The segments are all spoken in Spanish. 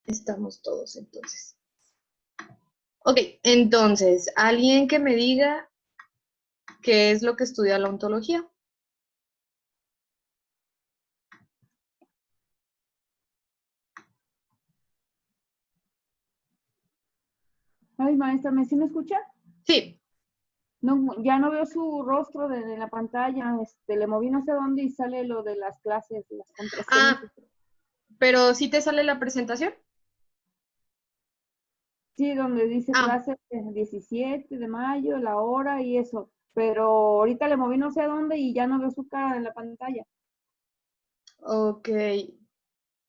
Estamos todos entonces. Ok, entonces, alguien que me diga qué es lo que estudia la ontología. Ay, maestra, ¿sí me escucha? Sí. No, ya no veo su rostro de la pantalla. Le moví no sé dónde y sale lo de las clases, las contraseñas. Ah, pero ¿sí te sale la presentación? Sí, donde dice clase 17 de mayo, la hora y eso. Pero ahorita le moví no sé dónde y ya no veo su cara en la pantalla. Ok.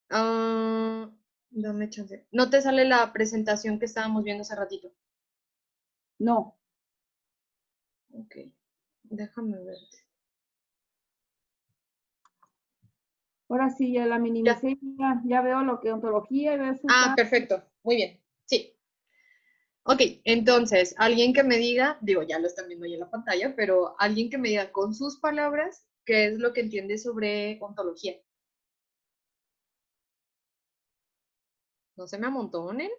Dame chance. ¿No te sale la presentación que estábamos viendo hace ratito? No. Ok. Déjame ver. Ahora sí, ya la minimicé, ya veo lo que ontología y veo su cara. Perfecto. Muy bien. Sí. Ok, entonces, alguien que me diga, digo, ya lo están viendo ahí en la pantalla, pero alguien que me diga con sus palabras qué es lo que entiende sobre ontología. No se me amontonen.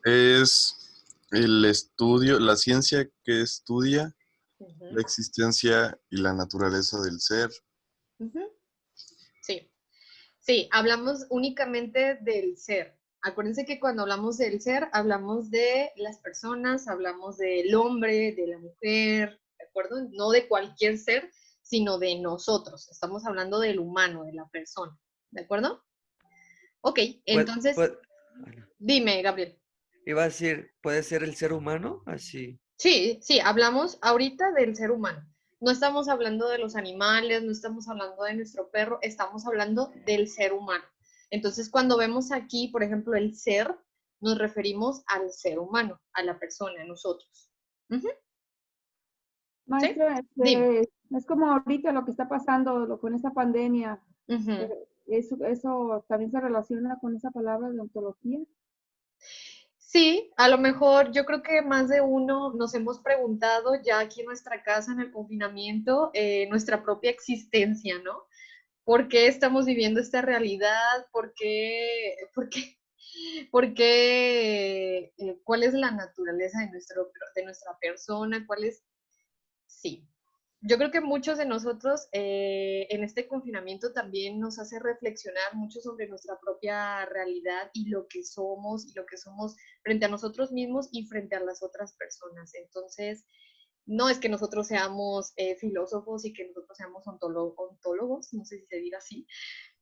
Es el estudio, la ciencia que estudia la existencia y la naturaleza del ser. Sí, sí, hablamos únicamente del ser. Acuérdense que cuando hablamos del ser, hablamos de las personas, hablamos del hombre, de la mujer, ¿de acuerdo? No de cualquier ser, sino de nosotros. Estamos hablando del humano, de la persona, ¿de acuerdo? Ok, entonces, dime, Gabriel. Iba a decir, ¿puede ser el ser humano? Así. Sí, sí, hablamos ahorita del ser humano. No estamos hablando de los animales, no estamos hablando de nuestro perro, estamos hablando del ser humano. Entonces, cuando vemos aquí, por ejemplo, el ser, nos referimos al ser humano, a la persona, a nosotros. Maestra, es como ahorita lo que está pasando con esta pandemia. ¿Eso también se relaciona con esa palabra de ontología? Sí, a lo mejor yo creo que más de uno nos hemos preguntado ya aquí en nuestra casa, en el confinamiento, nuestra propia existencia, ¿no? ¿Por qué estamos viviendo esta realidad? ¿Cuál es la naturaleza de nuestra persona? Sí. Yo creo que muchos de nosotros en este confinamiento también nos hace reflexionar mucho sobre nuestra propia realidad y lo que somos frente a nosotros mismos y frente a las otras personas. Entonces, no es que nosotros seamos filósofos y que nosotros seamos ontólogos, no sé si se diga así,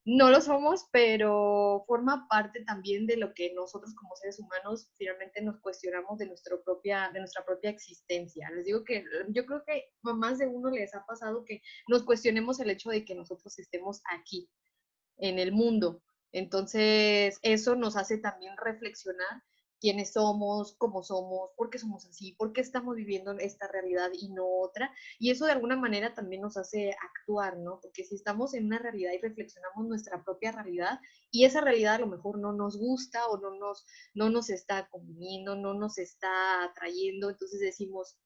no lo somos, pero forma parte también de lo que nosotros como seres humanos finalmente nos cuestionamos de nuestra propia existencia. Les digo que yo creo que a más de uno les ha pasado que nos cuestionemos el hecho de que nosotros estemos aquí, en el mundo. Entonces, eso nos hace también reflexionar quiénes somos, por qué somos así, por qué estamos viviendo esta realidad y no otra. Y eso de alguna manera también nos hace actuar, ¿no? Porque si estamos en una realidad y reflexionamos nuestra propia realidad y esa realidad a lo mejor no nos gusta o no nos está conveniendo, no nos está atrayendo, entonces decimos,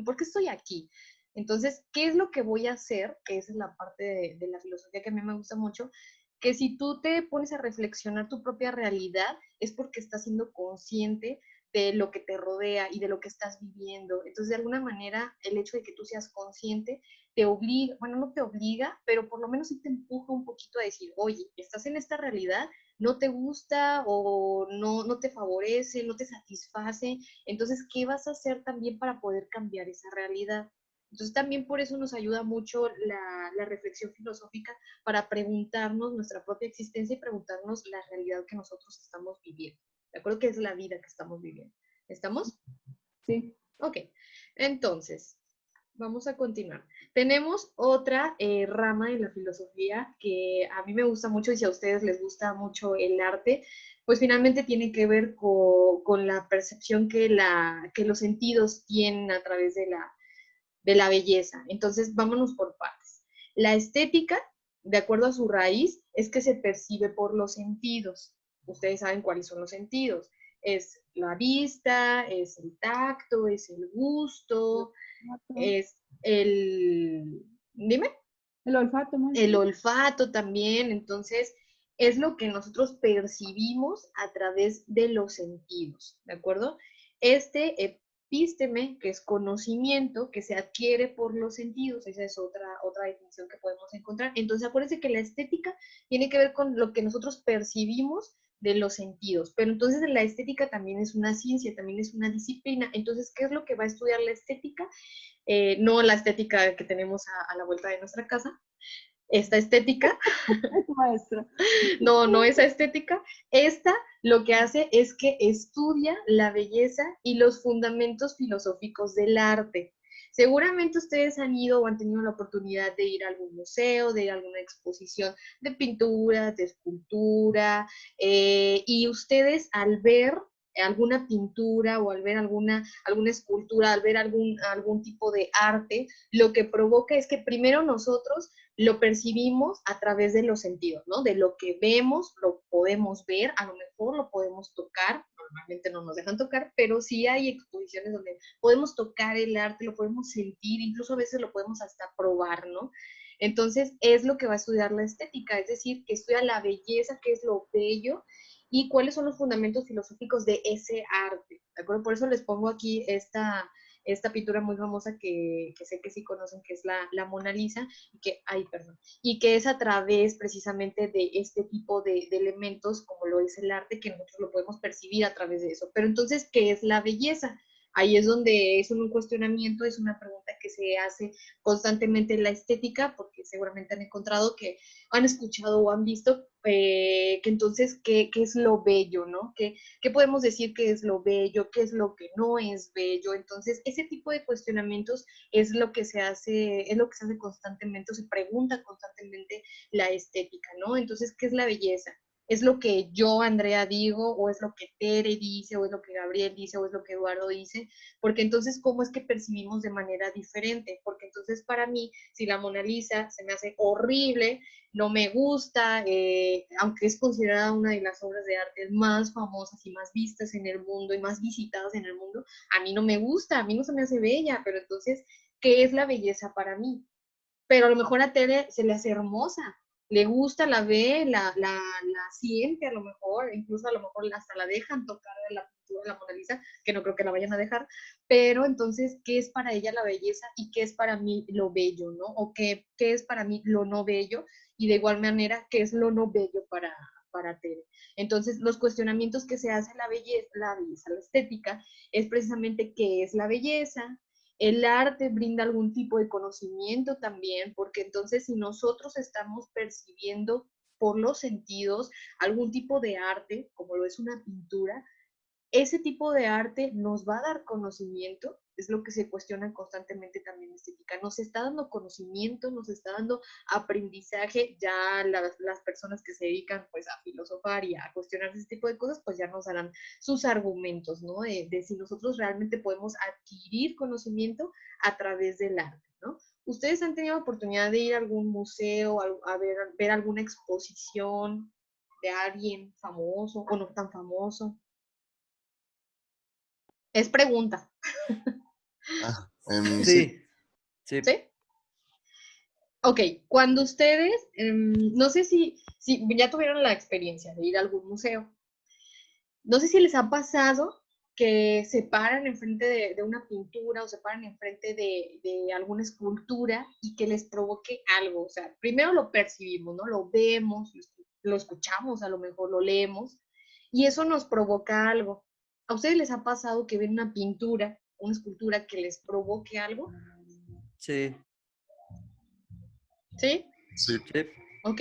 ¿por qué estoy aquí? Entonces, ¿qué es lo que voy a hacer? Que esa es la parte de la filosofía que a mí me gusta mucho, que si tú te pones a reflexionar tu propia realidad, es porque estás siendo consciente de lo que te rodea y de lo que estás viviendo. Entonces, de alguna manera, el hecho de que tú seas consciente te obliga, bueno, no te obliga, pero por lo menos sí te empuja un poquito a decir, oye, estás en esta realidad, no te gusta o no te favorece, no te satisface, entonces, ¿qué vas a hacer también para poder cambiar esa realidad? Entonces también por eso nos ayuda mucho la reflexión filosófica para preguntarnos nuestra propia existencia y preguntarnos la realidad que nosotros estamos viviendo. ¿De acuerdo? ¿Qué es la vida que estamos viviendo? ¿Estamos? Sí. Ok, entonces, vamos a continuar. Tenemos otra rama en la filosofía que a mí me gusta mucho y si a ustedes les gusta mucho el arte, pues finalmente tiene que ver con la percepción que los sentidos tienen a través de la belleza. Entonces, vámonos por partes. La estética, de acuerdo a su raíz, es que se percibe por los sentidos. Ustedes saben cuáles son los sentidos. Es la vista, es el tacto, es el gusto, es el... Dime. El olfato, el olfato también. Entonces, es lo que nosotros percibimos a través de los sentidos, ¿de acuerdo? Este epísteme, que es conocimiento, que se adquiere por los sentidos, esa es otra definición que podemos encontrar. Entonces, acuérdense que la estética tiene que ver con lo que nosotros percibimos de los sentidos, pero entonces la estética también es una ciencia, también es una disciplina. Entonces, ¿qué es lo que va a estudiar la estética? No la estética que tenemos a la vuelta de nuestra casa, esta estética, maestro. no esa estética, esta lo que hace es que estudia la belleza y los fundamentos filosóficos del arte. Seguramente ustedes han ido o han tenido la oportunidad de ir a algún museo, de ir a alguna exposición de pintura, de escultura, y ustedes al ver alguna pintura o al ver alguna escultura, al ver algún tipo de arte, lo que provoca es que primero nosotros lo percibimos a través de los sentidos, ¿no? De lo que vemos, lo podemos ver, a lo mejor lo podemos tocar, normalmente no nos dejan tocar, pero sí hay exposiciones donde podemos tocar el arte, lo podemos sentir, incluso a veces lo podemos hasta probar, ¿no? Entonces, es lo que va a estudiar la estética, es decir, que estudia la belleza, qué es lo bello, y cuáles son los fundamentos filosóficos de ese arte, ¿de acuerdo? Por eso les pongo aquí esta pintura muy famosa que sé que sí conocen, que es la Mona Lisa, y que es a través precisamente de este tipo de elementos, como lo es el arte, que nosotros lo podemos percibir a través de eso. Pero entonces, ¿qué es la belleza? Ahí es donde es un cuestionamiento, es una pregunta que se hace constantemente en la estética, porque seguramente han encontrado que han escuchado o han visto que entonces, ¿qué es lo bello, no? ¿Qué podemos decir que es lo bello? ¿Qué es lo que no es bello? Entonces, ese tipo de cuestionamientos es lo que se hace constantemente, o se pregunta constantemente la estética, ¿no? Entonces, ¿qué es la belleza? ¿Es lo que yo, Andrea, digo, o es lo que Tere dice, o es lo que Gabriel dice, o es lo que Eduardo dice? Porque entonces, ¿cómo es que percibimos de manera diferente? Porque entonces, para mí, si la Mona Lisa se me hace horrible, no me gusta, aunque es considerada una de las obras de arte más famosas y más vistas en el mundo y más visitadas en el mundo, a mí no me gusta, a mí no se me hace bella, pero entonces, ¿qué es la belleza para mí? Pero a lo mejor a Tere se le hace hermosa, le gusta, la ve, la siente a lo mejor, incluso a lo mejor hasta la dejan tocar la pintura de la Mona Lisa, que no creo que la vayan a dejar, pero entonces, ¿qué es para ella la belleza y qué es para mí lo bello, ¿no? O qué es para mí lo no bello, y de igual manera, ¿qué es lo no bello para Tere? Entonces, los cuestionamientos que se hace la estética, es precisamente qué es la belleza. El arte brinda algún tipo de conocimiento también, porque entonces si nosotros estamos percibiendo por los sentidos algún tipo de arte, como lo es una pintura, ese tipo de arte nos va a dar conocimiento, es lo que se cuestiona constantemente también en estética. Nos está dando conocimiento, nos está dando aprendizaje, ya las personas que se dedican pues a filosofar y a cuestionar ese tipo de cosas, pues ya nos darán sus argumentos, ¿no? De si nosotros realmente podemos adquirir conocimiento a través del arte, ¿no? ¿Ustedes han tenido la oportunidad de ir a algún museo, a ver alguna exposición de alguien famoso o no tan famoso? Es pregunta. Sí. Sí, sí. ¿Sí? Ok, cuando ustedes, no sé si ya tuvieron la experiencia de ir a algún museo, no sé si les ha pasado que se paran enfrente de una pintura o se paran enfrente de alguna escultura y que les provoque algo. O sea, primero lo percibimos, ¿no? Lo vemos, lo escuchamos, a lo mejor lo leemos, y eso nos provoca algo. ¿A ustedes les ha pasado que ven una pintura, una escultura que les provoque algo? Sí, ¿Sí? Sí. sí. Ok,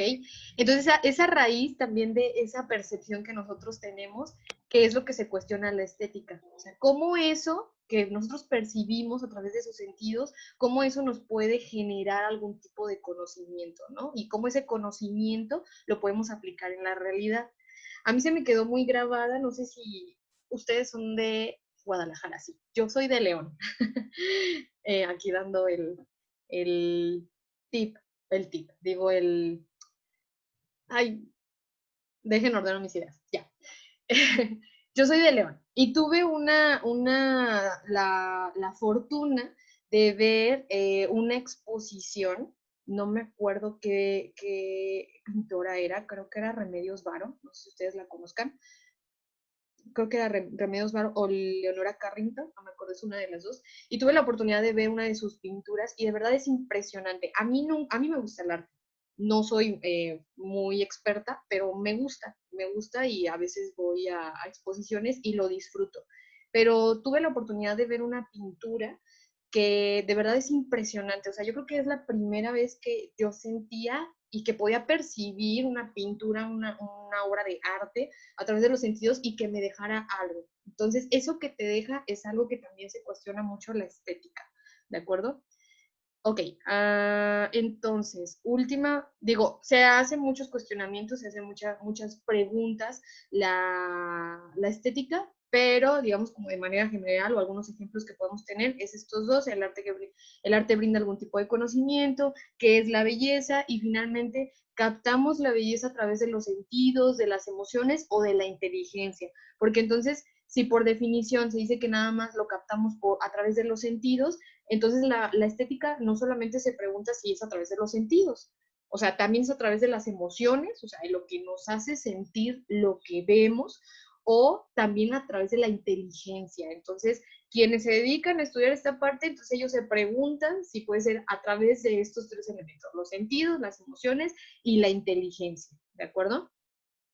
entonces esa raíz también de esa percepción que nosotros tenemos, que es lo que se cuestiona en la estética. O sea, cómo eso que nosotros percibimos a través de esos sentidos, cómo eso nos puede generar algún tipo de conocimiento, ¿no? Y cómo ese conocimiento lo podemos aplicar en la realidad. A mí se me quedó muy grabada, no sé si ustedes son de Guadalajara, sí. Yo soy de León. Aquí dando el tip, digo ay, dejen ordenar mis ideas, ya. Yo soy de León y tuve la fortuna de ver una exposición no me acuerdo qué pintora era, creo que era Remedios Varo, no sé si ustedes la conozcan, creo que era Remedios Varo o Leonora Carrington, no me acuerdo, es una de las dos, y tuve la oportunidad de ver una de sus pinturas y de verdad es impresionante. A mí me gusta el arte, no soy muy experta, pero me gusta y a veces voy a exposiciones y lo disfruto. Pero tuve la oportunidad de ver una pintura que de verdad es impresionante. O sea, yo creo que es la primera vez que yo sentía y que podía percibir una pintura, una obra de arte a través de los sentidos y que me dejara algo. Entonces, eso que te deja es algo que también se cuestiona mucho la estética, ¿de acuerdo? Ok, entonces, se hacen muchos cuestionamientos, se hacen muchas preguntas la estética, pero digamos como de manera general o algunos ejemplos que podemos tener es estos dos, el arte brinda algún tipo de conocimiento, qué es la belleza y finalmente captamos la belleza a través de los sentidos, de las emociones o de la inteligencia, porque entonces si por definición se dice que nada más lo captamos a través de los sentidos, entonces la estética no solamente se pregunta si es a través de los sentidos, o sea, también es a través de las emociones, o sea, de lo que nos hace sentir lo que vemos, o también a través de la inteligencia. Entonces, quienes se dedican a estudiar esta parte, entonces ellos se preguntan si puede ser a través de estos tres elementos, los sentidos, las emociones y la inteligencia, ¿de acuerdo?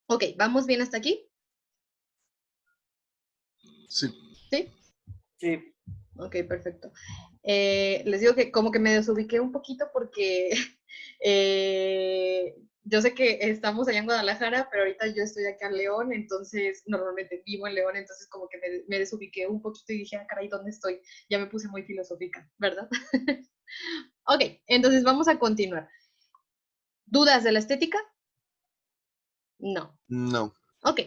Ok, ¿vamos bien hasta aquí? Sí. ¿Sí? Sí. Ok, perfecto. Les digo que como que me desubiqué un poquito porque yo sé que estamos allá en Guadalajara, pero ahorita yo estoy acá en León, entonces normalmente vivo en León, entonces como que me desubiqué un poquito y dije, ah, caray, ¿dónde estoy? Ya me puse muy filosófica, ¿verdad? Ok, entonces vamos a continuar. ¿Dudas de la estética? No. No. Ok,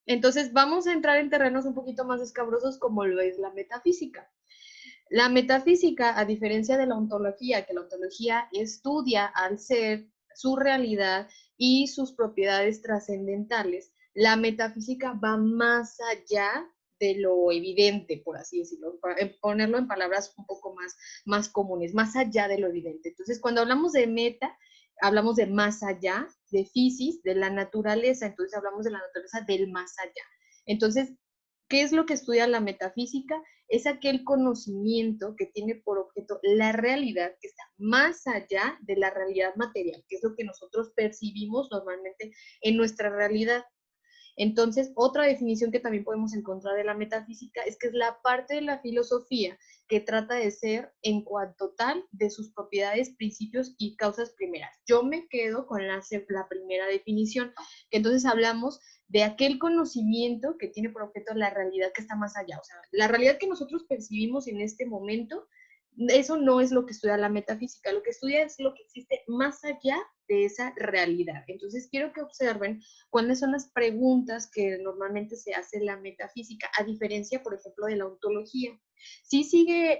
entonces vamos a entrar en terrenos un poquito más escabrosos como lo es la metafísica. La metafísica, a diferencia de la ontología, que la ontología estudia al ser, su realidad y sus propiedades trascendentales, la metafísica va más allá de lo evidente, por así decirlo, para ponerlo en palabras un poco más comunes, más allá de lo evidente. Entonces, cuando hablamos de meta, hablamos de más allá, de physis, de la naturaleza, entonces hablamos de la naturaleza del más allá. Entonces, ¿qué es lo que estudia la metafísica? Es aquel conocimiento que tiene por objeto la realidad que está más allá de la realidad material, que es lo que nosotros percibimos normalmente en nuestra realidad. Entonces, otra definición que también podemos encontrar de la metafísica es que es la parte de la filosofía que trata de ser en cuanto tal de sus propiedades, principios y causas primeras. Yo me quedo con la primera definición, que entonces hablamos de aquel conocimiento que tiene por objeto la realidad que está más allá. O sea, la realidad que nosotros percibimos en este momento, eso no es lo que estudia la metafísica. Lo que estudia es lo que existe más allá de esa realidad. Entonces, quiero que observen cuáles son las preguntas que normalmente se hace la metafísica, a diferencia, por ejemplo, de la ontología. Sí sigue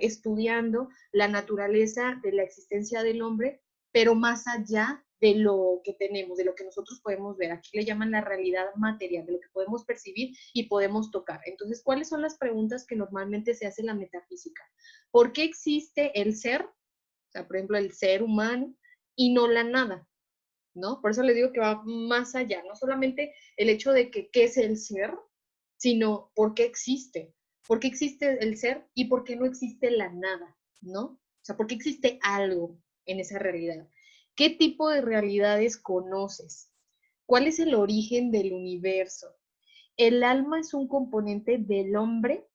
estudiando la naturaleza de la existencia del hombre, pero más allá de lo que tenemos, de lo que nosotros podemos ver. Aquí le llaman la realidad material, de lo que podemos percibir y podemos tocar. Entonces, ¿cuáles son las preguntas que normalmente se hace en la metafísica? ¿Por qué existe el ser? O sea, por ejemplo, el ser humano y no la nada, ¿no? Por eso les digo que va más allá, no solamente el hecho de que qué es el ser, sino por qué existe el ser y por qué no existe la nada, ¿no? O sea, por qué existe algo en esa realidad. ¿Qué tipo de realidades conoces? ¿Cuál es el origen del universo? El alma es un componente del hombre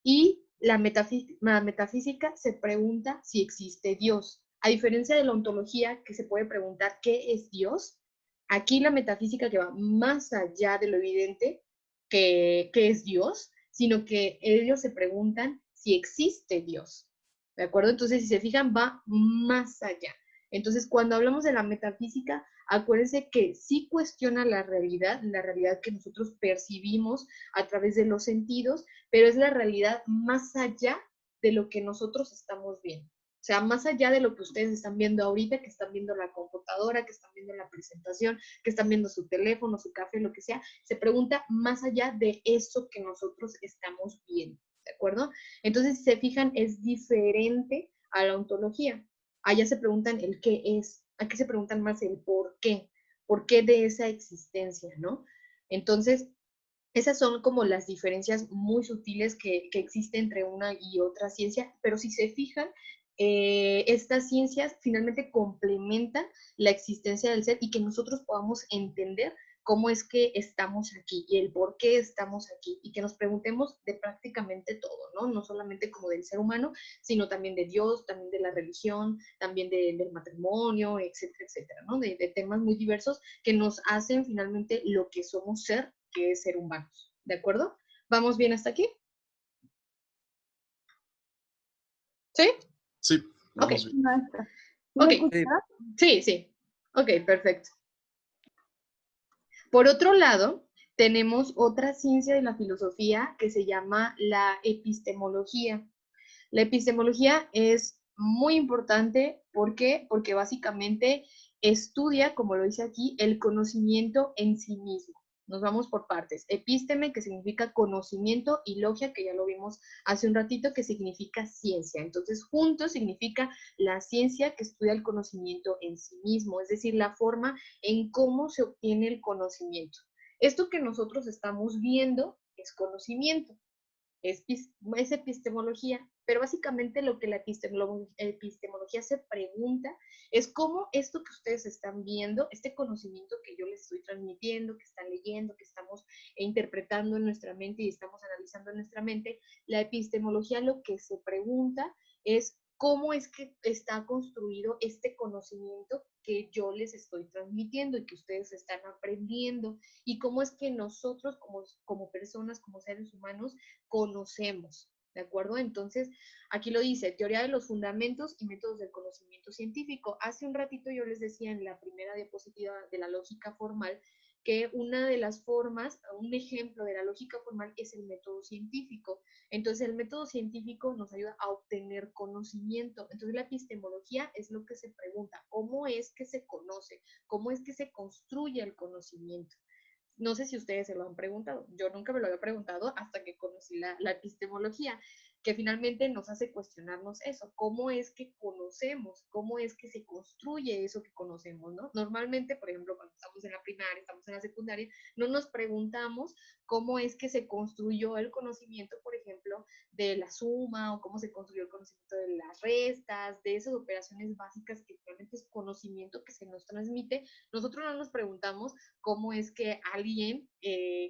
y la metafísica se pregunta si existe Dios. A diferencia de la ontología, que se puede preguntar qué es Dios, aquí la metafísica que va más allá de lo evidente, que es Dios, sino que ellos se preguntan si existe Dios. ¿De acuerdo? Entonces, si se fijan, va más allá. Entonces, cuando hablamos de la metafísica, acuérdense que sí cuestiona la realidad que nosotros percibimos a través de los sentidos, pero es la realidad más allá de lo que nosotros estamos viendo. O sea, más allá de lo que ustedes están viendo ahorita, que están viendo la computadora, que están viendo la presentación, que están viendo su teléfono, su café, lo que sea, se pregunta más allá de eso que nosotros estamos viendo, ¿de acuerdo? Entonces, si se fijan, es diferente a la ontología. Allá se preguntan el qué es, aquí se preguntan más el por qué de esa existencia, ¿no? Entonces, esas son como las diferencias muy sutiles que existen entre una y otra ciencia, pero si se fijan, estas ciencias finalmente complementan la existencia del ser y que nosotros podamos entender cómo es que estamos aquí y el por qué estamos aquí y que nos preguntemos de prácticamente todo, ¿no? No solamente como del ser humano, sino también de Dios, también de la religión, también del matrimonio, etcétera, etcétera, ¿no? De temas muy diversos que nos hacen finalmente lo que somos ser, que es ser humanos, ¿de acuerdo? ¿Vamos bien hasta aquí? ¿Sí? Sí, Ok, vamos bien. Maestra. ¿Sí me ok, escuchas? sí, ok, perfecto. Por otro lado, tenemos otra ciencia de la filosofía que se llama la epistemología. La epistemología es muy importante, ¿por qué? Porque básicamente estudia, como lo dice aquí, el conocimiento en sí mismo. Nos vamos por partes. Epísteme, que significa conocimiento, y logia, que ya lo vimos hace un ratito, que significa ciencia. Entonces, juntos significa la ciencia que estudia el conocimiento en sí mismo, es decir, la forma en cómo se obtiene el conocimiento. Esto que nosotros estamos viendo es conocimiento, es epistemología, pero básicamente lo que la epistemología se pregunta es cómo esto que ustedes están viendo, este conocimiento que yo les estoy transmitiendo, que están leyendo, que estamos interpretando en nuestra mente y estamos analizando en nuestra mente, la epistemología lo que se pregunta es cómo es que está construido este conocimiento que yo les estoy transmitiendo y que ustedes están aprendiendo, y cómo es que nosotros como personas, como seres humanos, conocemos, ¿de acuerdo? Entonces, aquí lo dice, teoría de los fundamentos y métodos del conocimiento científico. Hace un ratito yo les decía en la primera diapositiva de la lógica formal que una de las formas, un ejemplo de la lógica formal es el método científico. Entonces, el método científico nos ayuda a obtener conocimiento. Entonces, la epistemología es lo que se pregunta, ¿cómo es que se conoce? ¿Cómo es que se construye el conocimiento? No sé si ustedes se lo han preguntado. Yo nunca me lo había preguntado hasta que conocí la epistemología, que finalmente nos hace cuestionarnos eso. ¿Cómo es que conocemos? ¿Cómo es que se construye eso que conocemos, no? Normalmente, por ejemplo, cuando estamos en la primaria, estamos en la secundaria, no nos preguntamos cómo es que se construyó el conocimiento, por ejemplo, de la suma, o cómo se construyó el conocimiento de las restas, de esas operaciones básicas que realmente es conocimiento que se nos transmite. Nosotros no nos preguntamos cómo es que alguien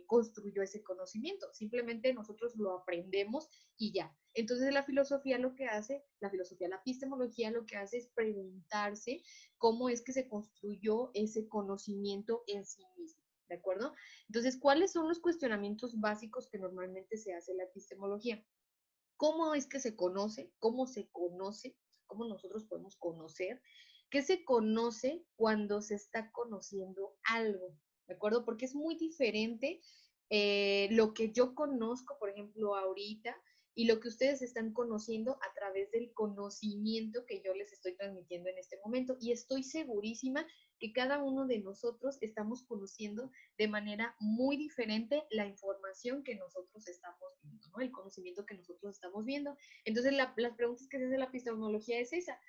construyó ese conocimiento. Simplemente nosotros lo aprendemos y ya. Entonces la filosofía lo que hace, la filosofía, la epistemología lo que hace es preguntarse cómo es que se construyó ese conocimiento en sí mismo. ¿De acuerdo? Entonces, ¿cuáles son los cuestionamientos básicos que normalmente se hace en la epistemología? ¿Cómo es que se conoce? ¿Cómo se conoce? ¿Cómo nosotros podemos conocer? ¿Qué se conoce cuando se está conociendo algo? ¿De acuerdo? Porque es muy diferente lo que yo conozco, por ejemplo, ahorita, y lo que ustedes están conociendo a través del conocimiento que yo les estoy transmitiendo en este momento. Y estoy segurísima que cada uno de nosotros estamos conociendo de manera muy diferente la información que nosotros estamos viendo, ¿no? El conocimiento que nosotros estamos viendo. Entonces, las preguntas que se hace la epistemología es esa.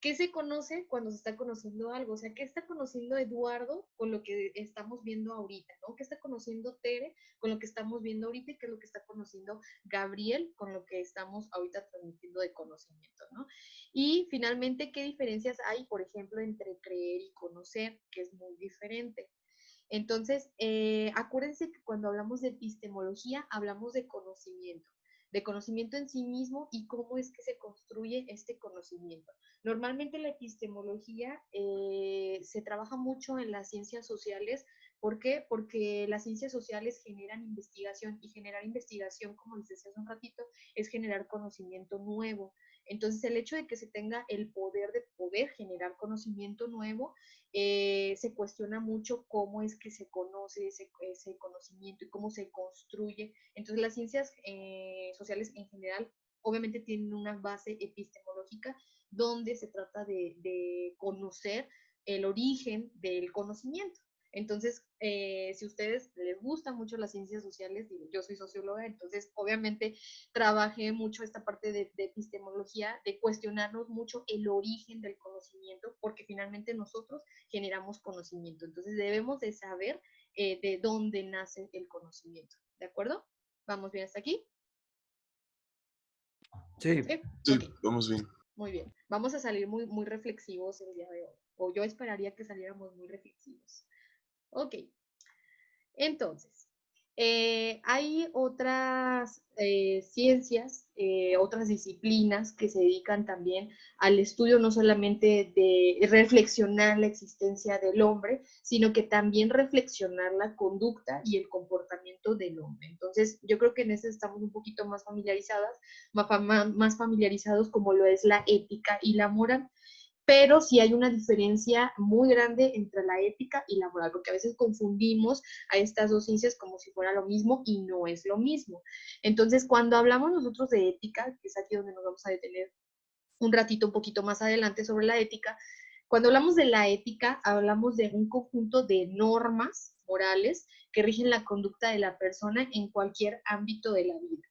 ¿Qué se conoce cuando se está conociendo algo? O sea, ¿qué está conociendo Eduardo con lo que estamos viendo ahorita, ¿no? ¿Qué está conociendo Tere con lo que estamos viendo ahorita y qué es lo que está conociendo Gabriel con lo que estamos ahorita transmitiendo de conocimiento, ¿no? Y finalmente, ¿qué diferencias hay, por ejemplo, entre creer y conocer, que es muy diferente? Entonces, acuérdense que cuando hablamos de epistemología, hablamos de conocimiento en sí mismo y cómo es que se construye este conocimiento. Normalmente la epistemología se trabaja mucho en las ciencias sociales. ¿Por qué? Porque las ciencias sociales generan investigación, y generar investigación, como les decía hace un ratito, es generar conocimiento nuevo. Entonces, el hecho de que se tenga el poder de poder generar conocimiento nuevo, se cuestiona mucho cómo es que se conoce ese conocimiento y cómo se construye. Entonces, las ciencias sociales en general obviamente tienen una base epistemológica donde se trata de conocer el origen del conocimiento. Entonces, si a ustedes les gustan mucho las ciencias sociales, digo, yo soy socióloga, entonces obviamente trabajé mucho esta parte de epistemología, de cuestionarnos mucho el origen del conocimiento, porque finalmente nosotros generamos conocimiento. Entonces debemos de saber de dónde nace el conocimiento. ¿De acuerdo? ¿Vamos bien hasta aquí? Sí. Sí, Ok. vamos bien. Muy bien. Vamos a salir muy, muy reflexivos el día de hoy. O yo esperaría que saliéramos muy reflexivos. Ok. Entonces, hay otras ciencias, otras disciplinas que se dedican también al estudio no solamente de reflexionar la existencia del hombre, sino que también reflexionar la conducta y el comportamiento del hombre. Entonces, yo creo que en eso estamos un poquito más familiarizadas, más familiarizados como lo es la ética y la moral, pero sí hay una diferencia muy grande entre la ética y la moral, porque a veces confundimos a estas dos ciencias como si fuera lo mismo y no es lo mismo. Entonces, cuando hablamos nosotros de ética, que es aquí donde nos vamos a detener un ratito, un poquito más adelante sobre la ética, cuando hablamos de la ética, hablamos de un conjunto de normas morales que rigen la conducta de la persona en cualquier ámbito de la vida.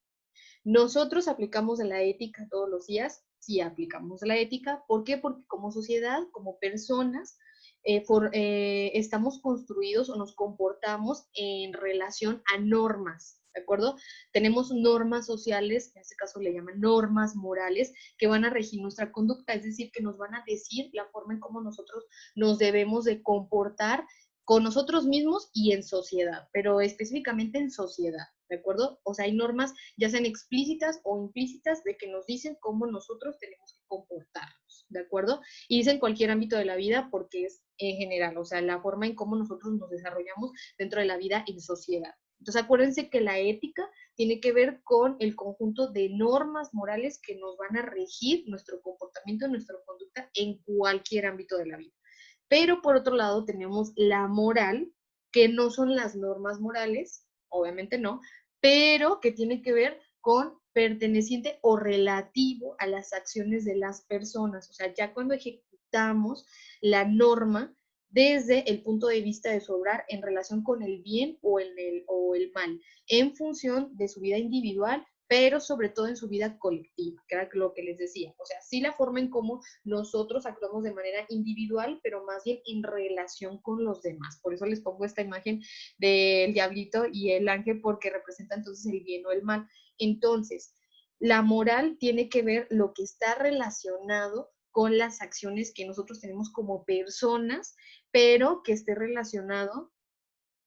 Nosotros aplicamos la ética todos los días, sí aplicamos la ética. ¿Por qué? Porque como sociedad, como personas, estamos construidos o nos comportamos en relación a normas, ¿de acuerdo? Tenemos normas sociales, en este caso le llaman normas morales, que van a regir nuestra conducta, es decir, que nos van a decir la forma en cómo nosotros nos debemos de comportar con nosotros mismos y en sociedad, pero específicamente en sociedad, ¿de acuerdo? O sea, hay normas ya sean explícitas o implícitas de que nos dicen cómo nosotros tenemos que comportarnos, ¿de acuerdo? Y dicen cualquier ámbito de la vida porque es en general, o sea, la forma en cómo nosotros nos desarrollamos dentro de la vida en sociedad. Entonces, acuérdense que la ética tiene que ver con el conjunto de normas morales que nos van a regir nuestro comportamiento, nuestra conducta en cualquier ámbito de la vida. Pero por otro lado tenemos la moral, que no son las normas morales, obviamente no, pero que tiene que ver con perteneciente o relativo a las acciones de las personas. O sea, ya cuando ejecutamos la norma desde el punto de vista de su obrar en relación con el bien o el mal, en función de su vida individual, pero sobre todo en su vida colectiva, que era lo que les decía. O sea, sí la forma en cómo nosotros actuamos de manera individual, pero más bien en relación con los demás. Por eso les pongo esta imagen del diablito y el ángel, porque representa entonces el bien o el mal. Entonces, la moral tiene que ver lo que está relacionado con las acciones que nosotros tenemos como personas, pero que esté relacionado,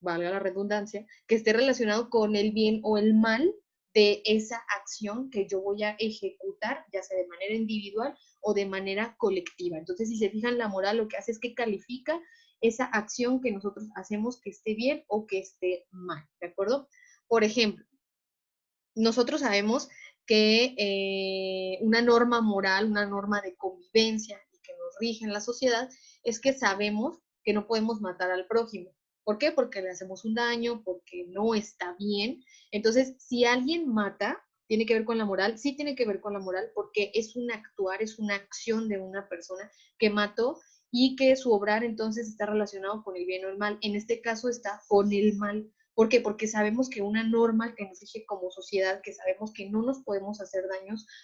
valga la redundancia, que esté relacionado con el bien o el mal de esa acción que yo voy a ejecutar, ya sea de manera individual o de manera colectiva. Entonces, si se fijan, la moral lo que hace es que califica esa acción que nosotros hacemos que esté bien o que esté mal, ¿de acuerdo? Por ejemplo, nosotros sabemos que una norma moral, una norma de convivencia y que nos rige en la sociedad, es que sabemos que no podemos matar al prójimo. ¿Por qué? Porque le hacemos un daño, porque no está bien. Entonces, si alguien mata, tiene que ver con la moral, sí tiene que ver con la moral, porque es un actuar, es una acción de una persona que mató y que su obrar entonces está relacionado con el bien o el mal. En este caso está con el mal. ¿Por qué? Porque sabemos que una norma que nos rige como sociedad, que sabemos que no nos podemos hacer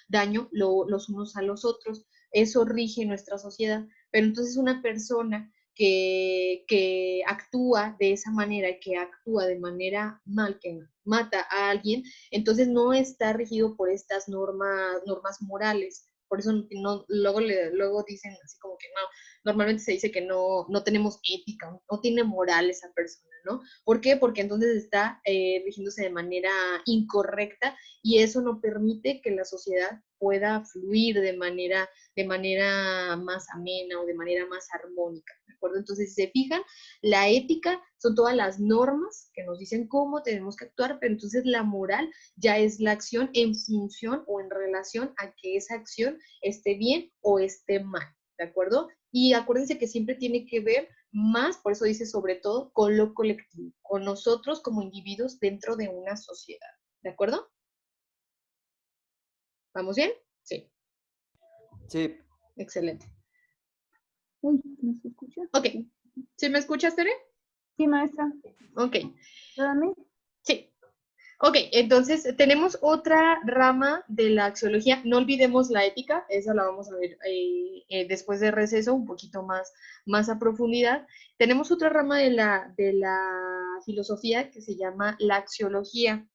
daño los unos a los otros, eso rige nuestra sociedad. Pero entonces una persona que actúa de esa manera y que actúa de manera mal, que mata a alguien, entonces no está regido por estas normas morales. Por eso no, luego dicen así como que no, normalmente se dice que no tenemos ética, no tiene moral esa persona, ¿no? ¿Por qué? Porque entonces está rigiéndose de manera incorrecta y eso no permite que la sociedad pueda fluir de manera más amena o de manera más armónica, ¿de acuerdo? Entonces, si se fijan, la ética son todas las normas que nos dicen cómo tenemos que actuar, pero entonces la moral ya es la acción en función o en relación a que esa acción esté bien o esté mal, ¿de acuerdo? Y acuérdense que siempre tiene que ver más, por eso dice sobre todo, con lo colectivo, con nosotros como individuos dentro de una sociedad. ¿De acuerdo? ¿Vamos bien? Sí. Sí. Excelente. Uy, ¿no se escucha? Ok. ¿Sí me escuchas, Tere? Sí, maestra. Ok, ¿Para mí? sí. Ok, entonces tenemos otra rama de la axiología. No olvidemos la ética, esa la vamos a ver después de receso, un poquito más a profundidad. Tenemos otra rama de la filosofía que se llama la axiología,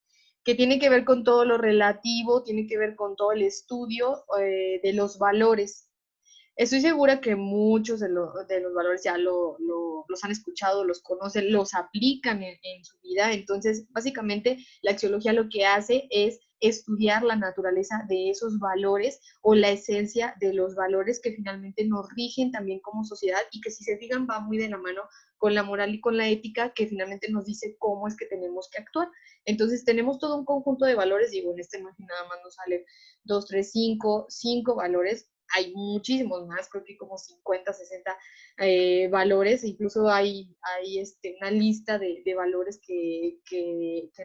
que tiene que ver con todo lo relativo, tiene que ver con todo el estudio de los valores. Estoy segura que muchos de los valores ya los han escuchado, los conocen, los aplican en su vida. Entonces, básicamente, la axiología lo que hace es estudiar la naturaleza de esos valores o la esencia de los valores que finalmente nos rigen también como sociedad y que si se fijan va muy de la mano con la moral y con la ética que finalmente nos dice cómo es que tenemos que actuar. Entonces tenemos todo un conjunto de valores, digo, en esta imagen nada más nos sale 2, 3, 5 valores, hay muchísimos más, creo que como 50, 60 valores, incluso hay una lista de valores que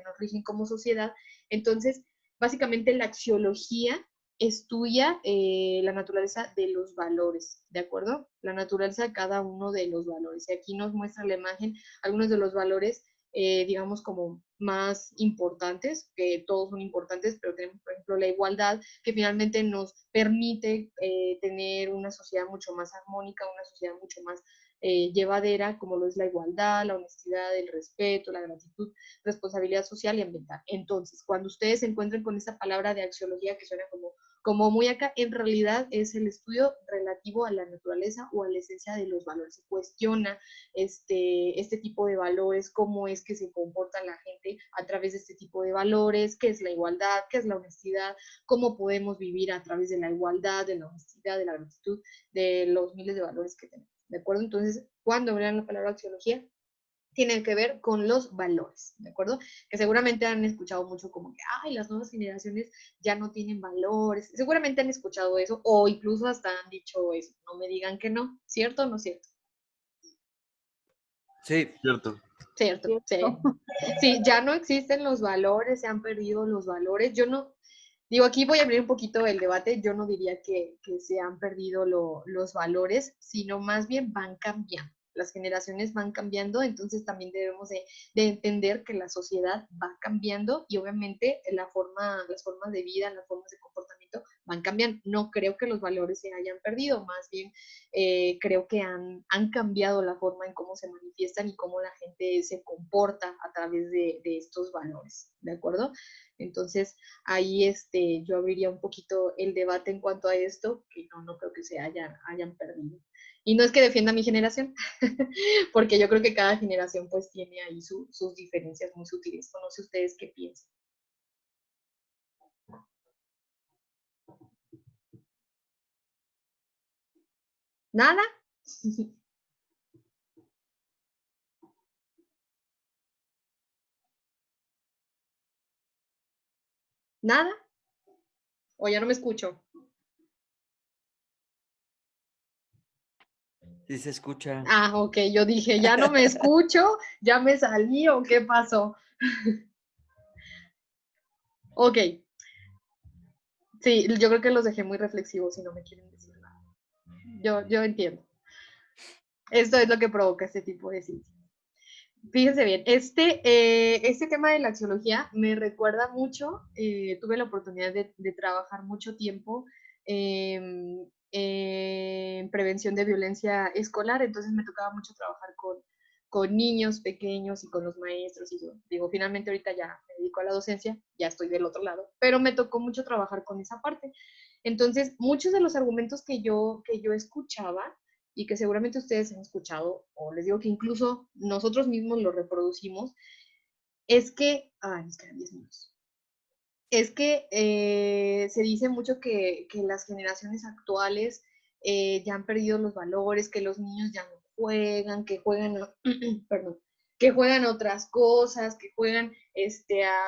nos rigen como sociedad. Entonces, básicamente la axiología estudia la naturaleza de los valores, ¿de acuerdo? La naturaleza de cada uno de los valores. Y aquí nos muestra la imagen algunos de los valores digamos, como más importantes, que todos son importantes, pero tenemos, por ejemplo, la igualdad, que finalmente nos permite tener una sociedad mucho más armónica, una sociedad mucho más llevadera, como lo es la igualdad, la honestidad, el respeto, la gratitud, responsabilidad social y ambiental. Entonces, cuando ustedes se encuentren con esta palabra de axiología que suena como muy acá, en realidad es el estudio relativo a la naturaleza o a la esencia de los valores. Se cuestiona este tipo de valores, cómo es que se comporta la gente a través de este tipo de valores, qué es la igualdad, qué es la honestidad, cómo podemos vivir a través de la igualdad, de la honestidad, de la gratitud, de los miles de valores que tenemos. ¿De acuerdo? Entonces, cuando vean la palabra axiología, tienen que ver con los valores, ¿de acuerdo? Que seguramente han escuchado mucho como que, ay, las nuevas generaciones ya no tienen valores. Seguramente han escuchado eso o incluso hasta han dicho eso. No me digan que no, ¿cierto o no es cierto? Sí. Cierto. Cierto, sí. Sí, ya no existen los valores, se han perdido los valores. Yo no, digo, aquí voy a abrir un poquito el debate. Yo no diría que se han perdido los valores, sino más bien van cambiando. Las generaciones van cambiando, entonces también debemos de entender que la sociedad va cambiando y obviamente las formas de vida, las formas de comportamiento van cambiando. No creo que los valores se hayan perdido, más bien creo que han cambiado la forma en cómo se manifiestan y cómo la gente se comporta a través de estos valores, ¿de acuerdo? Entonces, ahí yo abriría un poquito el debate en cuanto a esto, que no creo que se hayan perdido. Y no es que defienda a mi generación, porque yo creo que cada generación pues tiene ahí sus diferencias muy sutiles. No sé ustedes qué piensan. ¿Nada? ¿Nada? ¿O ya no me escucho? Sí se escucha. Ah, ok, yo dije, ya no me escucho, ya me salí o qué pasó. Ok. Sí, yo creo que los dejé muy reflexivos y no me quieren decir nada. Yo entiendo. Esto es lo que provoca este tipo de ciencia. Fíjense bien, este tema de la axiología me recuerda mucho, tuve la oportunidad de trabajar mucho tiempo en prevención de violencia escolar, entonces me tocaba mucho trabajar con niños pequeños y con los maestros, y yo digo, finalmente ahorita ya me dedico a la docencia, ya estoy del otro lado, pero me tocó mucho trabajar con esa parte. Entonces, muchos de los argumentos que yo escuchaba, y que seguramente ustedes han escuchado, o les digo que incluso nosotros mismos lo reproducimos, es que, nos quedan 10 minutos, es que se dice mucho que las generaciones actuales ya han perdido los valores, que los niños ya no juegan, que juegan, perdón, que juegan otras cosas, que juegan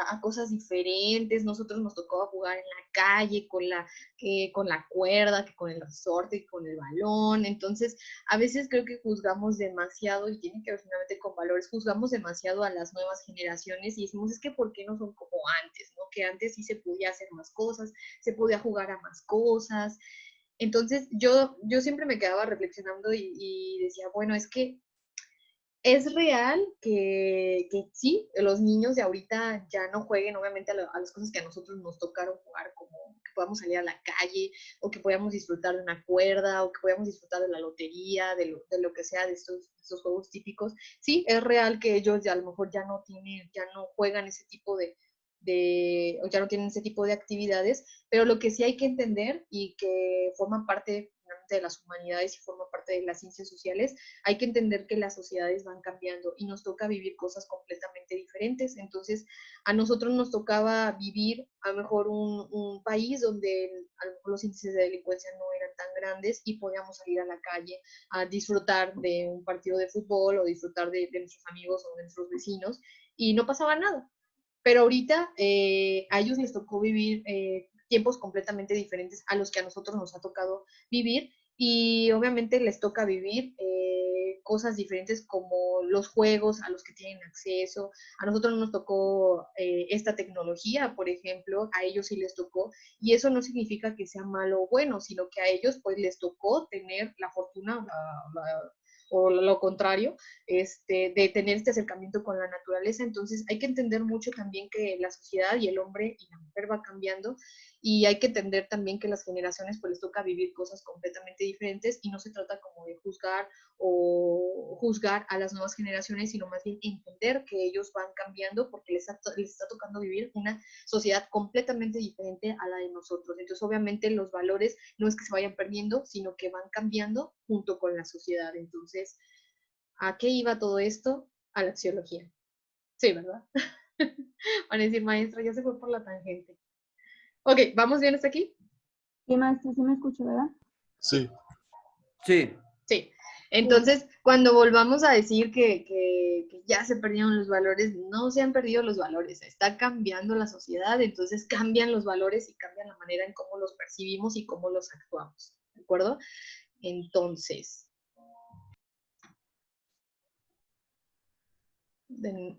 a cosas diferentes. Nosotros nos tocó jugar en la calle con la cuerda, que con el resorte, que con el balón. Entonces, a veces creo que juzgamos demasiado, y tiene que ver finalmente con valores, juzgamos demasiado a las nuevas generaciones y decimos, es que ¿por qué no son como antes? ¿No? Que antes sí se podía hacer más cosas, se podía jugar a más cosas. Entonces, yo siempre me quedaba reflexionando y decía, bueno, es que es real que sí, los niños de ahorita ya no jueguen obviamente a las cosas que a nosotros nos tocaron jugar, como que podamos salir a la calle, o que podamos disfrutar de una cuerda, o que podamos disfrutar de la lotería, de lo que sea, de estos juegos típicos. Sí, es real que ellos ya a lo mejor ya no juegan ese tipo o ya no tienen ese tipo de actividades, pero lo que sí hay que entender y que forma parte de las humanidades y forma parte de las ciencias sociales, hay que entender que las sociedades van cambiando y nos toca vivir cosas completamente diferentes. Entonces, a nosotros nos tocaba vivir a lo mejor un país donde a lo mejor los índices de delincuencia no eran tan grandes y podíamos salir a la calle a disfrutar de un partido de fútbol o disfrutar de nuestros amigos o de nuestros vecinos y no pasaba nada. Pero ahorita a ellos les tocó vivir tiempos completamente diferentes a los que a nosotros nos ha tocado vivir y obviamente les toca vivir cosas diferentes como los juegos a los que tienen acceso. A nosotros no nos tocó esta tecnología, por ejemplo, a ellos sí les tocó y eso no significa que sea malo o bueno, sino que a ellos pues les tocó tener la fortuna, o lo contrario, de tener este acercamiento con la naturaleza. Entonces hay que entender mucho también que la sociedad y el hombre y la mujer va cambiando y hay que entender también que las generaciones pues les toca vivir cosas completamente diferentes y no se trata como de juzgar a las nuevas generaciones, sino más bien entender que ellos van cambiando porque les está tocando vivir una sociedad completamente diferente a la de nosotros. Entonces obviamente los valores no es que se vayan perdiendo, sino que van cambiando junto con la sociedad. Entonces, ¿a qué iba todo esto? A la axiología. Sí, ¿verdad? Van a decir, maestra, ya se fue por la tangente. Ok, ¿vamos bien hasta aquí? Sí, maestra, sí me escucha, ¿verdad? Sí. Sí. Sí. Entonces, cuando volvamos a decir que ya se perdieron los valores, no se han perdido los valores, está cambiando la sociedad, entonces cambian los valores y cambian la manera en cómo los percibimos y cómo los actuamos, ¿de acuerdo? Entonces, de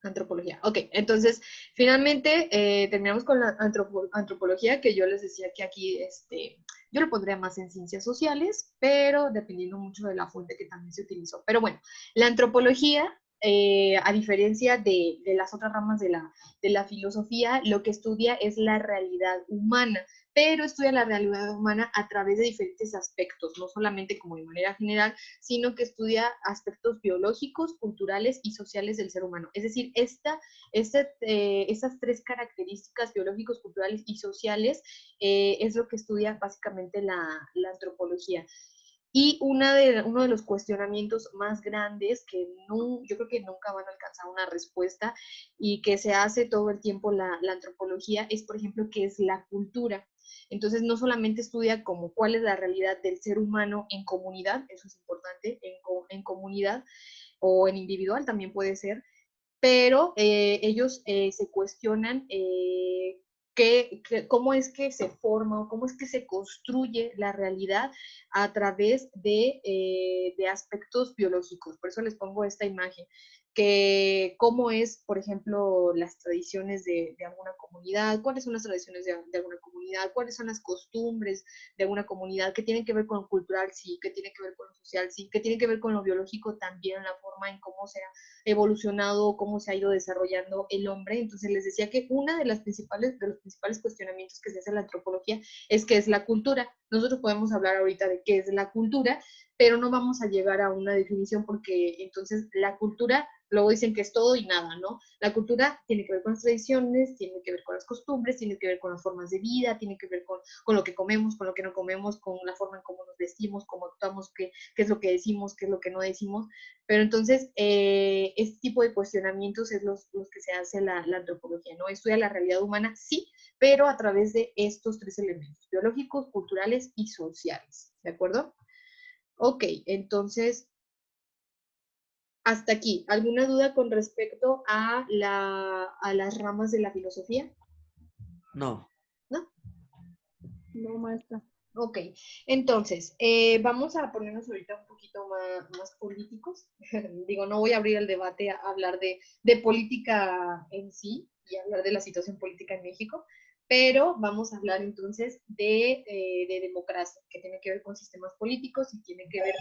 antropología. Ok, entonces, finalmente terminamos con la antropología, que yo les decía que aquí, yo lo pondría más en ciencias sociales, pero dependiendo mucho de la fuente que también se utilizó. Pero bueno, la antropología, a diferencia de las otras ramas de la filosofía, lo que estudia es la realidad humana, pero estudia la realidad humana a través de diferentes aspectos, no solamente como de manera general, sino que estudia aspectos biológicos, culturales y sociales del ser humano. Es decir, estas tres características biológicos, culturales y sociales es lo que estudia básicamente la antropología. Y uno de los cuestionamientos más grandes que no, yo creo que nunca van a alcanzar una respuesta y que se hace todo el tiempo la antropología es, por ejemplo, qué es la cultura. Entonces, no solamente estudia como cuál es la realidad del ser humano en comunidad, eso es importante, en comunidad o en individual también puede ser, pero ellos se cuestionan cómo es que se forma o cómo es que se construye la realidad a través de aspectos biológicos. Por eso les pongo esta imagen, que cómo es, por ejemplo, las tradiciones de alguna comunidad, cuáles son las tradiciones de alguna comunidad, cuáles son las costumbres de alguna comunidad, que tienen que ver con lo cultural, sí, que tiene que ver con lo social, sí, que tiene que ver con lo biológico también, la forma en cómo se ha evolucionado, cómo se ha ido desarrollando el hombre. Entonces les decía que uno de los principales cuestionamientos que se hace en la antropología es qué es la cultura. Nosotros podemos hablar ahorita de qué es la cultura, pero no vamos a llegar a una definición porque entonces la cultura, luego dicen que es todo y nada, ¿no? La cultura tiene que ver con las tradiciones, tiene que ver con las costumbres, tiene que ver con las formas de vida, tiene que ver con lo que comemos, con lo que no comemos, con la forma en cómo nos vestimos, cómo actuamos, qué es lo que decimos, qué es lo que no decimos. Pero entonces, este tipo de cuestionamientos es los que se hace la antropología, ¿no? Estudia la realidad humana, sí, pero a través de estos tres elementos, biológicos, culturales y sociales, ¿de acuerdo? Ok, entonces, hasta aquí. ¿Alguna duda con respecto a las ramas de la filosofía? No. ¿No? No, maestra. Ok, entonces, vamos a ponernos ahorita un poquito más políticos. Digo, no voy a abrir el debate a hablar de política en sí y hablar de la situación política en México, pero vamos a hablar entonces de democracia, que tiene que ver con sistemas políticos y tiene que ver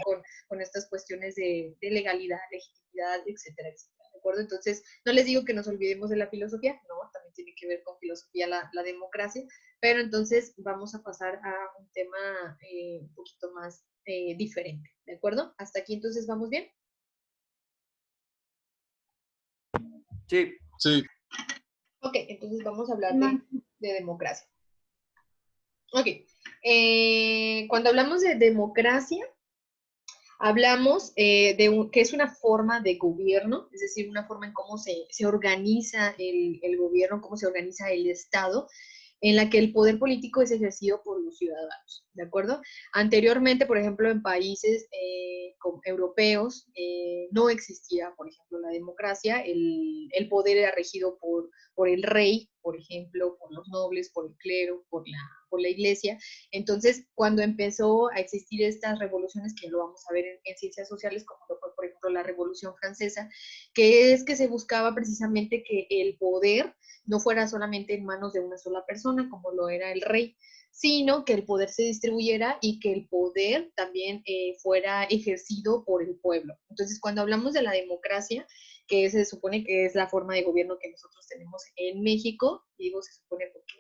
con estas cuestiones de legalidad, legitimidad, etcétera, etcétera. ¿De acuerdo? Entonces, no les digo que nos olvidemos de la filosofía, no, también tiene que ver con filosofía la democracia, pero entonces vamos a pasar a un tema un poquito más diferente, ¿de acuerdo? Hasta aquí entonces vamos bien. Sí. Sí. Ok, entonces vamos a hablar de democracia. Ok, cuando hablamos de democracia, hablamos que es una forma de gobierno, es decir, una forma en cómo se organiza el gobierno, cómo se organiza el Estado, en la que el poder político es ejercido por los ciudadanos, ¿de acuerdo? Anteriormente, por ejemplo, en países europeos no existía, por ejemplo, la democracia, el poder era regido por el rey, por ejemplo, por los nobles, por el clero, por la iglesia. Entonces, cuando empezó a existir estas revoluciones, que lo vamos a ver en ciencias sociales, como fue, por ejemplo, la Revolución Francesa, que es que se buscaba precisamente que el poder no fuera solamente en manos de una sola persona, como lo era el rey, sino que el poder se distribuyera y que el poder también fuera ejercido por el pueblo. Entonces, cuando hablamos de la democracia, que se supone que es la forma de gobierno que nosotros tenemos en México, digo se supone porque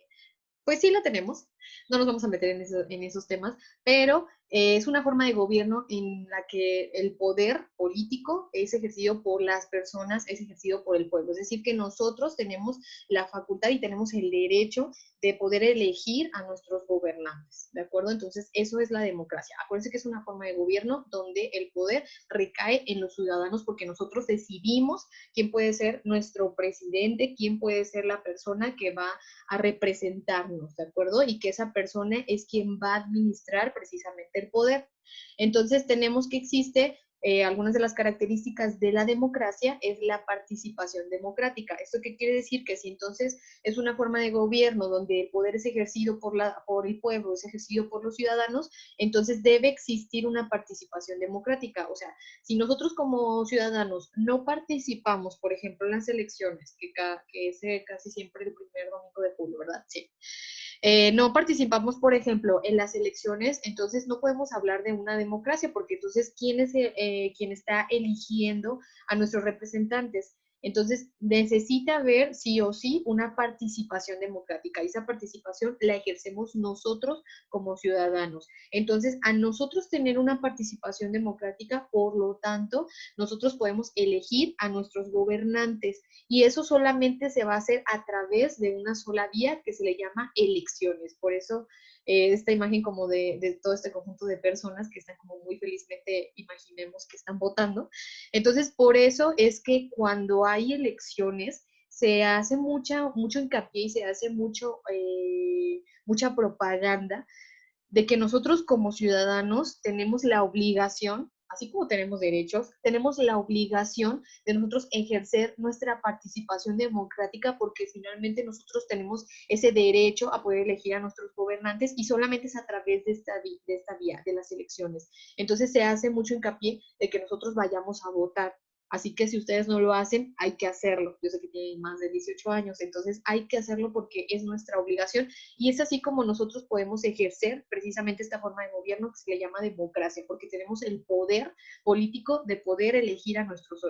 pues sí la tenemos, no nos vamos a meter en esos temas, pero es una forma de gobierno en la que el poder político es ejercido por las personas, es ejercido por el pueblo. Es decir, que nosotros tenemos la facultad y tenemos el derecho de poder elegir a nuestros gobernantes, ¿de acuerdo? Entonces, eso es la democracia. Acuérdense que es una forma de gobierno donde el poder recae en los ciudadanos porque nosotros decidimos quién puede ser nuestro presidente, quién puede ser la persona que va a representarnos, ¿de acuerdo? Y que esa persona es quien va a administrar precisamente el poder. Entonces tenemos que existe algunas de las características de la democracia es la participación democrática. ¿Esto qué quiere decir? Que si entonces es una forma de gobierno donde el poder es ejercido por el pueblo, es ejercido por los ciudadanos, entonces debe existir una participación democrática. O sea, si nosotros como ciudadanos no participamos, por ejemplo, en las elecciones, que es casi siempre el primer domingo de julio, ¿verdad? Sí. No participamos, por ejemplo, en las elecciones, entonces no podemos hablar de una democracia, porque entonces, ¿quién es quien está eligiendo a nuestros representantes? Entonces, necesita haber sí o sí una participación democrática y esa participación la ejercemos nosotros como ciudadanos. Entonces, a nosotros tener una participación democrática, por lo tanto, nosotros podemos elegir a nuestros gobernantes y eso solamente se va a hacer a través de una sola vía que se le llama elecciones. Por eso esta imagen como de todo este conjunto de personas que están como muy felizmente, imaginemos que están votando. Entonces, por eso es que cuando hay elecciones, se hace mucho hincapié y se hace mucha propaganda de que nosotros como ciudadanos tenemos la obligación, así como tenemos derechos, tenemos la obligación de nosotros ejercer nuestra participación democrática porque finalmente nosotros tenemos ese derecho a poder elegir a nuestros gobernantes y solamente es a través de esta vía, de las elecciones. Entonces se hace mucho hincapié de que nosotros vayamos a votar. Así que si ustedes no lo hacen, hay que hacerlo. Yo sé que tienen más de 18 años, entonces hay que hacerlo porque es nuestra obligación y es así como nosotros podemos ejercer precisamente esta forma de gobierno que se le llama democracia, porque tenemos el poder político de poder elegir a nuestros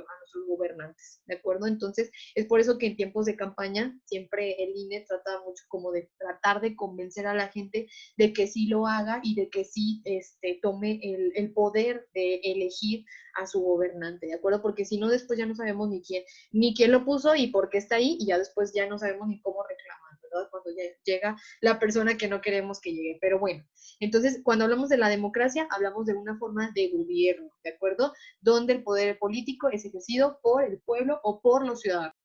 gobernantes, ¿de acuerdo? Entonces, es por eso que en tiempos de campaña siempre el INE trata mucho como de tratar de convencer a la gente de que sí lo haga y de que sí tome el poder de elegir a su gobernante, ¿de acuerdo? Porque si no, después ya no sabemos ni quién lo puso y por qué está ahí, y ya después ya no sabemos ni cómo reclamar, ¿verdad? Cuando ya llega la persona que no queremos que llegue. Pero bueno, entonces cuando hablamos de la democracia, hablamos de una forma de gobierno, ¿de acuerdo? Donde el poder político es ejercido por el pueblo o por los ciudadanos.